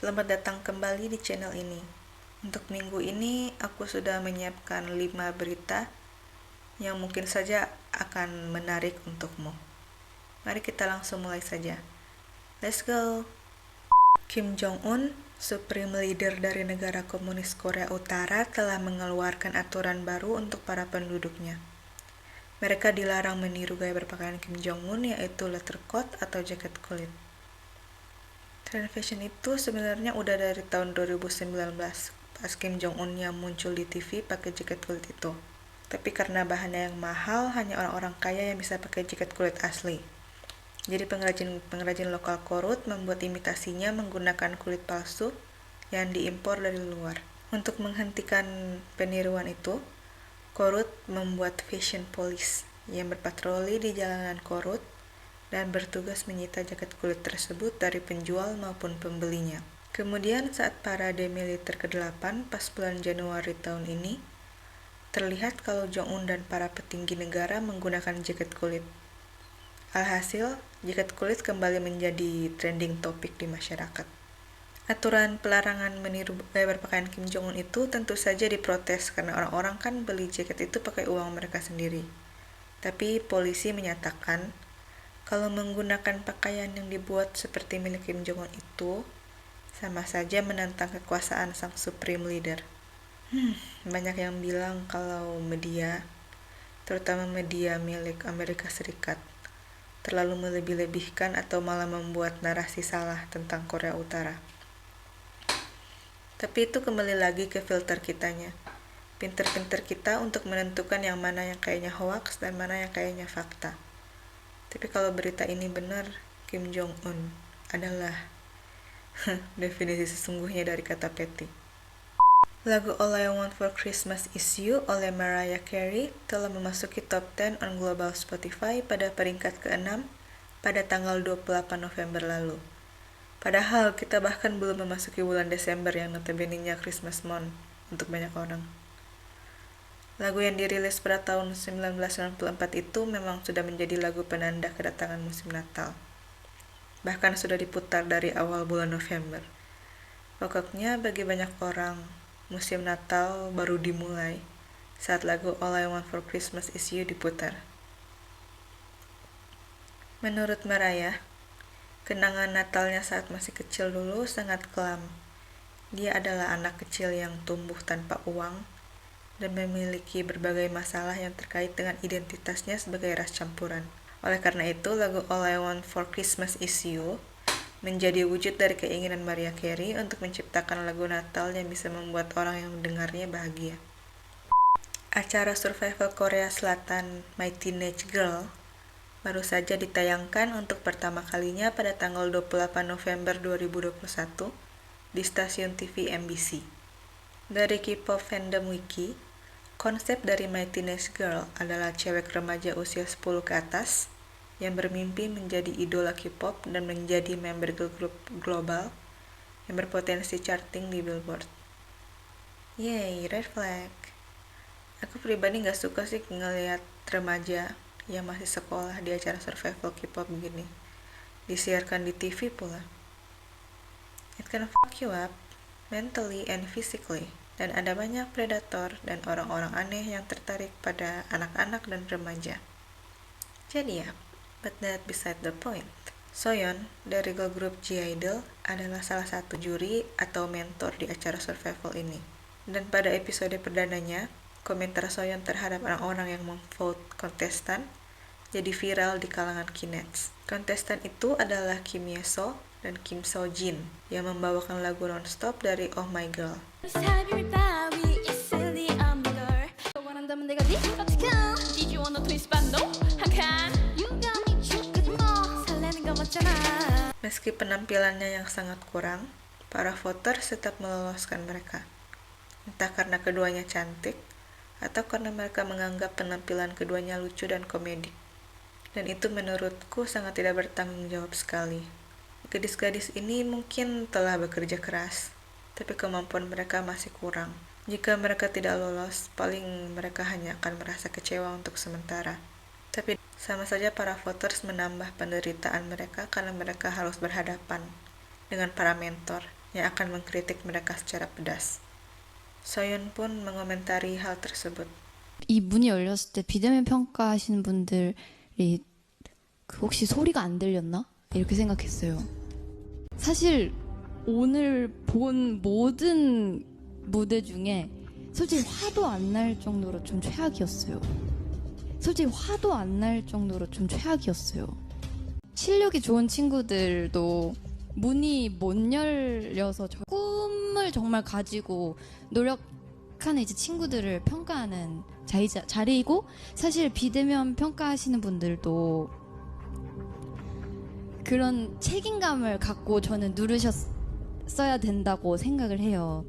Selamat datang kembali di channel ini. Untuk minggu ini, aku sudah menyiapkan 5 berita yang mungkin saja akan menarik untukmu. Mari kita langsung mulai saja. Let's go! Kim Jong-un, Supreme Leader dari negara komunis Korea Utara, telah mengeluarkan aturan baru untuk para penduduknya. Mereka dilarang meniru gaya berpakaian Kim Jong-un, yaitu leather coat atau jaket kulit. Tren fashion itu sebenarnya udah dari tahun 2019 pas Kim Jong-un-nya muncul di TV pakai jaket kulit itu. Tapi karena bahannya yang mahal, hanya orang-orang kaya yang bisa pakai jaket kulit asli. Jadi pengrajin lokal Korut membuat imitasinya menggunakan kulit palsu yang diimpor dari luar. Untuk menghentikan peniruan itu, Korut membuat fashion police yang berpatroli di jalanan Korut dan bertugas menyita jaket kulit tersebut dari penjual maupun pembelinya. Kemudian saat parade militer ke-8 pas bulan Januari tahun ini, terlihat kalau Jong-un dan para petinggi negara menggunakan jaket kulit. Alhasil, jaket kulit kembali menjadi trending topik di masyarakat. Aturan pelarangan meniru gaya berpakaian Kim Jong-un itu tentu saja diprotes karena orang-orang kan beli jaket itu pakai uang mereka sendiri. Tapi polisi menyatakan kalau menggunakan pakaian yang dibuat seperti milik Kim Jong-un itu, sama saja menantang kekuasaan sang Supreme Leader. Banyak yang bilang kalau media, terutama media milik Amerika Serikat, terlalu melebih-lebihkan atau malah membuat narasi salah tentang Korea Utara. Tapi itu kembali lagi ke filter kitanya. Pinter-pinter kita untuk menentukan yang mana yang kayaknya hoax dan mana yang kayaknya fakta. Tapi kalau berita ini benar, Kim Jong-un adalah definisi sesungguhnya dari kata petty. Lagu All I Want for Christmas Is You oleh Mariah Carey telah memasuki top 10 on global Spotify pada peringkat ke-6 pada tanggal 28 November lalu. Padahal kita bahkan belum memasuki bulan Desember yang notabene-nya Christmas month untuk banyak orang. Lagu yang dirilis pada tahun 1994 itu memang sudah menjadi lagu penanda kedatangan musim Natal. Bahkan sudah diputar dari awal bulan November. Pokoknya bagi banyak orang, musim Natal baru dimulai saat lagu All I Want for Christmas Is You diputar. Menurut Mariah, kenangan Natalnya saat masih kecil dulu sangat kelam. Dia adalah anak kecil yang tumbuh tanpa uang dan memiliki berbagai masalah yang terkait dengan identitasnya sebagai ras campuran. Oleh karena itu, lagu All I Want for Christmas Is You menjadi wujud dari keinginan Mariah Carey untuk menciptakan lagu Natal yang bisa membuat orang yang mendengarnya bahagia. Acara survival Korea Selatan My Teenage Girl baru saja ditayangkan untuk pertama kalinya pada tanggal 28 November 2021 di stasiun TV MBC. Dari K-pop Fandom Wiki, konsep dari My Teenage Girl adalah cewek remaja usia 10 ke atas yang bermimpi menjadi idola K-pop dan menjadi member girl group global yang berpotensi charting di Billboard. Yay, red flag. Aku pribadi gak suka sih ngelihat remaja yang masih sekolah di acara survival K-pop begini. Disiarkan di TV pula. It can fuck you up mentally and physically. Dan ada banyak predator dan orang-orang aneh yang tertarik pada anak-anak dan remaja. Jadi ya, but that beside the point. Soyeon dari girl group G-Idol adalah salah satu juri atau mentor di acara survival ini. Dan pada episode perdananya, komentar Soyeon terhadap orang-orang yang memvote kontestan jadi viral di kalangan Kinets. Kontestan itu adalah Kim Ye-so dan Kim So-jin yang membawakan lagu non-stop dari Oh My Girl. Meski penampilannya yang sangat kurang, para voter tetap meloloskan mereka. Entah karena keduanya cantik, atau karena mereka menganggap penampilan keduanya lucu dan komedik. Dan itu menurutku sangat tidak bertanggung jawab sekali. Gadis-gadis ini mungkin telah bekerja keras, tapi kemampuan mereka masih kurang. Jika mereka tidak lolos, paling mereka hanya akan merasa kecewa untuk sementara. Tapi sama saja para voters menambah penderitaan mereka karena mereka harus berhadapan dengan para mentor yang akan mengkritik mereka secara pedas. Soyeon pun mengomentari hal tersebut. 이 문이 열렸을 때 비대면 평가하시는 분들이 혹시 소리가 안 들렸나? 이렇게 생각했어요. 사실 오늘 본 모든 무대 중에 솔직히 화도 안 날 정도로 좀 최악이었어요. 실력이 좋은 친구들도 문이 못 열려서 꿈을 정말 가지고 노력하는 이제 친구들을 평가하는 자리이고, 사실 비대면 평가하시는 분들도 그런 책임감을 갖고 저는 누르셨어야 된다고 생각을 해요.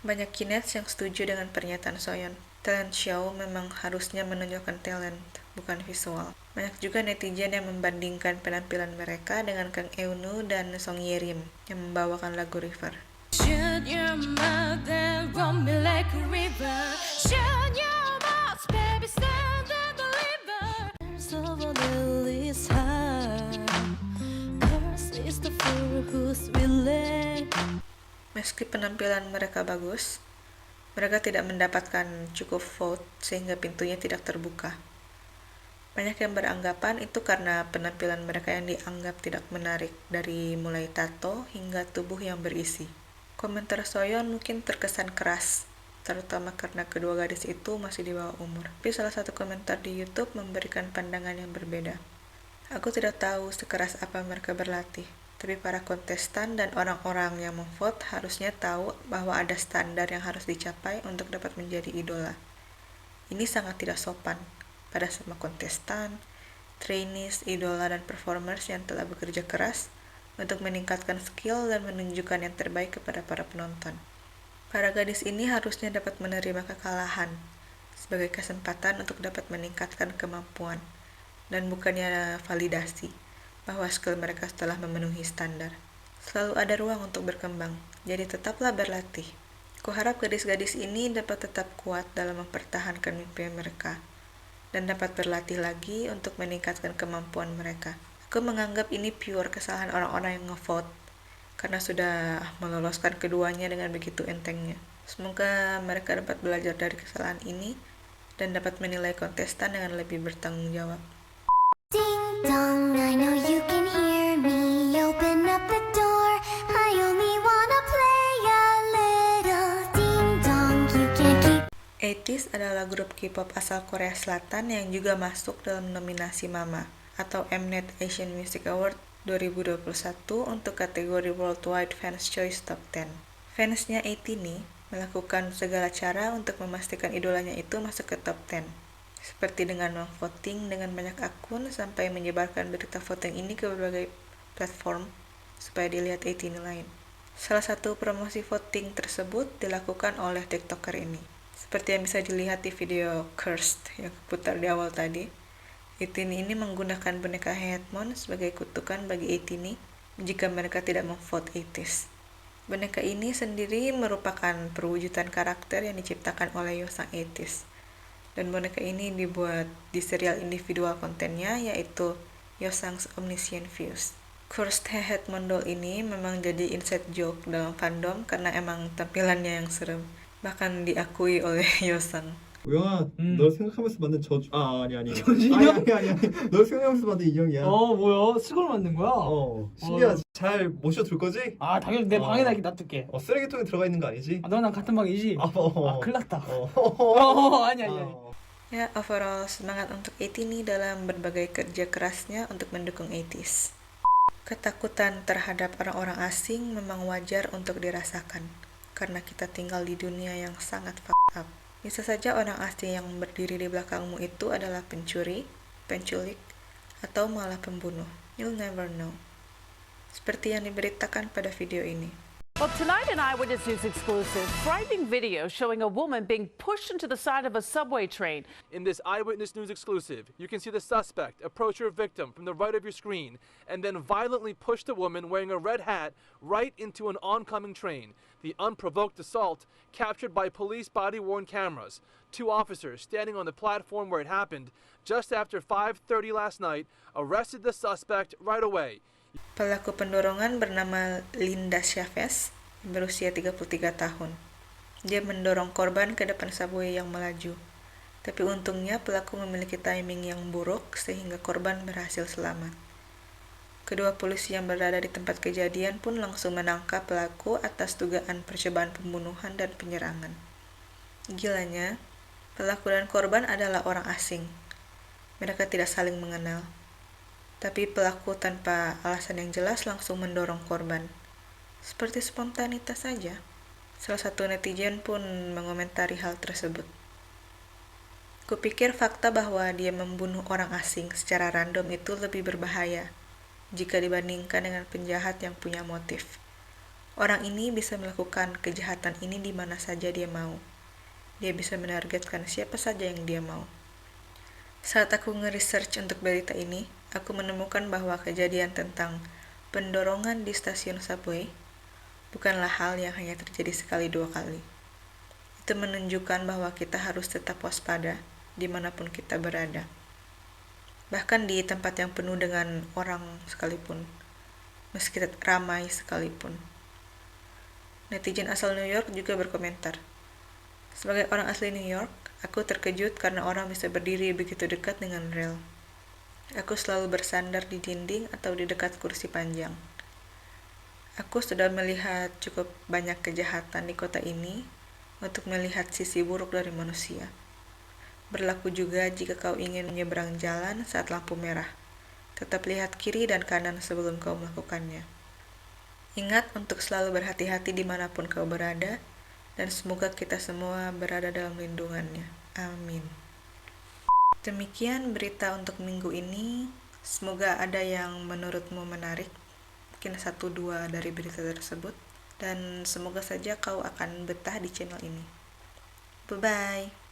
Banyak kinets yang setuju dengan pernyataan Soyeon. Talent show memang harusnya menunjukkan talent, bukan visual. Banyak juga netizen yang membandingkan penampilan mereka dengan Kang Eunwoo dan Song Ye-rim yang membawakan lagu River. Should your mother run me like a river? Should your boss baby stand and deliver? So is high. Curse is the fool who's willing. Meski penampilan mereka bagus, mereka tidak mendapatkan cukup vote sehingga pintunya tidak terbuka. Banyak yang beranggapan itu karena penampilan mereka yang dianggap tidak menarik, dari mulai tato hingga tubuh yang berisi. Komentar Soyeon mungkin terkesan keras, terutama karena kedua gadis itu masih di bawah umur. Tapi salah satu komentar di YouTube memberikan pandangan yang berbeda. Aku tidak tahu sekeras apa mereka berlatih, tapi para kontestan dan orang-orang yang memvote harusnya tahu bahwa ada standar yang harus dicapai untuk dapat menjadi idola. Ini sangat tidak sopan pada semua kontestan, trainees, idola, dan performers yang telah bekerja keras untuk meningkatkan skill dan menunjukkan yang terbaik kepada para penonton. Para gadis ini harusnya dapat menerima kekalahan sebagai kesempatan untuk dapat meningkatkan kemampuan, dan bukannya validasi bahwa skill mereka telah memenuhi standar. Selalu ada ruang untuk berkembang, jadi tetaplah berlatih. Kuharap gadis-gadis ini dapat tetap kuat dalam mempertahankan mimpi mereka, dan dapat berlatih lagi untuk meningkatkan kemampuan mereka. Aku menganggap ini pure kesalahan orang-orang yang ngevote, karena sudah meloloskan keduanya dengan begitu entengnya. Semoga mereka dapat belajar dari kesalahan ini, dan dapat menilai kontestan dengan lebih bertanggung jawab. Ding dong, I know you can hear me. Open up the door. I only wanna play a little. Ding dong, you can keep. ATEEZ adalah grup K-pop asal Korea Selatan yang juga masuk dalam nominasi MAMA atau Mnet Asian Music Award 2021 untuk kategori Worldwide Fans Choice Top 10. Fansnya ATEEZ nih melakukan segala cara untuk memastikan idolanya itu masuk ke top 10. Seperti dengan memvoting dengan banyak akun sampai menyebarkan berita voting ini ke berbagai platform supaya dilihat ATEEZ lain. Salah satu promosi voting tersebut dilakukan oleh TikToker ini. Seperti yang bisa dilihat di video Cursed yang putar di awal tadi, ATEEZ ini menggunakan boneka Headmon sebagai kutukan bagi ATEEZ jika mereka tidak memvote ATEEZ. Boneka ini sendiri merupakan perwujudan karakter yang diciptakan oleh Yosang ATEEZ. Dan boneka ini dibuat di serial individual kontennya, yaitu Yosang's Omniscient Views. Cursed Headmon doll ini memang jadi inside joke dalam fandom karena emang tampilannya yang serem. Bahkan diakui oleh Yosang. 우영아, 널 생각하면서 만든 저주. 아니. 저주 인형? 아니. 널 생각하면서 만든 인형이야. 뭐야? 수걸 만든 거야? 신기하지? 잘 모셔둘 거지? 아, 당연히 내 방에다 이렇게 놔둘게. 쓰레기통에 들어가 있는 거 아니지? 너랑 같은 방이지? 큰일 났다. 아니. Ya, overall semangat untuk ATEEZ dalam berbagai kerja kerasnya untuk mendukung ATEEZ. Ketakutan terhadap orang-orang asing memang wajar untuk dirasakan, karena kita tinggal di dunia yang sangat fucked up. Bisa saja orang asing yang berdiri di belakangmu itu adalah pencuri, penculik, atau malah pembunuh. You'll never know. Seperti yang diberitakan pada video ini. Well, tonight an Eyewitness News exclusive, frightening video showing a woman being pushed into the side of a subway train. In this Eyewitness News exclusive, you can see the suspect approach her victim from the right of your screen and then violently push the woman wearing a red hat right into an oncoming train. The unprovoked assault captured by police body-worn cameras. Two officers standing on the platform where it happened just after 5:30 last night arrested the suspect right away. Pelaku pendorongan bernama Linda Chavez berusia 33 tahun. Dia mendorong korban ke depan subway yang melaju. Tapi untungnya pelaku memiliki timing yang buruk sehingga korban berhasil selamat. Kedua polisi yang berada di tempat kejadian pun langsung menangkap pelaku atas dugaan percobaan pembunuhan dan penyerangan. Gilanya, pelaku dan korban adalah orang asing. Mereka tidak saling mengenal. Tapi pelaku tanpa alasan yang jelas langsung mendorong korban. Seperti spontanitas saja. Salah satu netizen pun mengomentari hal tersebut. Kupikir fakta bahwa dia membunuh orang asing secara random itu lebih berbahaya jika dibandingkan dengan penjahat yang punya motif. Orang ini bisa melakukan kejahatan ini di mana saja dia mau. Dia bisa menargetkan siapa saja yang dia mau. Saat aku nge-research untuk berita ini, aku menemukan bahwa kejadian tentang pendorongan di stasiun subway bukanlah hal yang hanya terjadi sekali dua kali. Itu menunjukkan bahwa kita harus tetap waspada dimanapun kita berada. Bahkan di tempat yang penuh dengan orang sekalipun, meski ramai sekalipun. Netizen asal New York juga berkomentar, "Sebagai orang asli New York, aku terkejut karena orang bisa berdiri begitu dekat dengan rel. Aku selalu bersandar di dinding atau di dekat kursi panjang. Aku sudah melihat cukup banyak kejahatan di kota ini untuk melihat sisi buruk dari manusia. Berlaku juga jika kau ingin menyeberang jalan saat lampu merah. Tetap lihat kiri dan kanan sebelum kau melakukannya. Ingat untuk selalu berhati-hati dimanapun kau berada, dan semoga kita semua berada dalam lindungannya. Amin." Demikian berita untuk minggu ini. Semoga ada yang menurutmu menarik. Mungkin 1-2 dari berita tersebut. Dan semoga saja kau akan betah di channel ini. Bye-bye.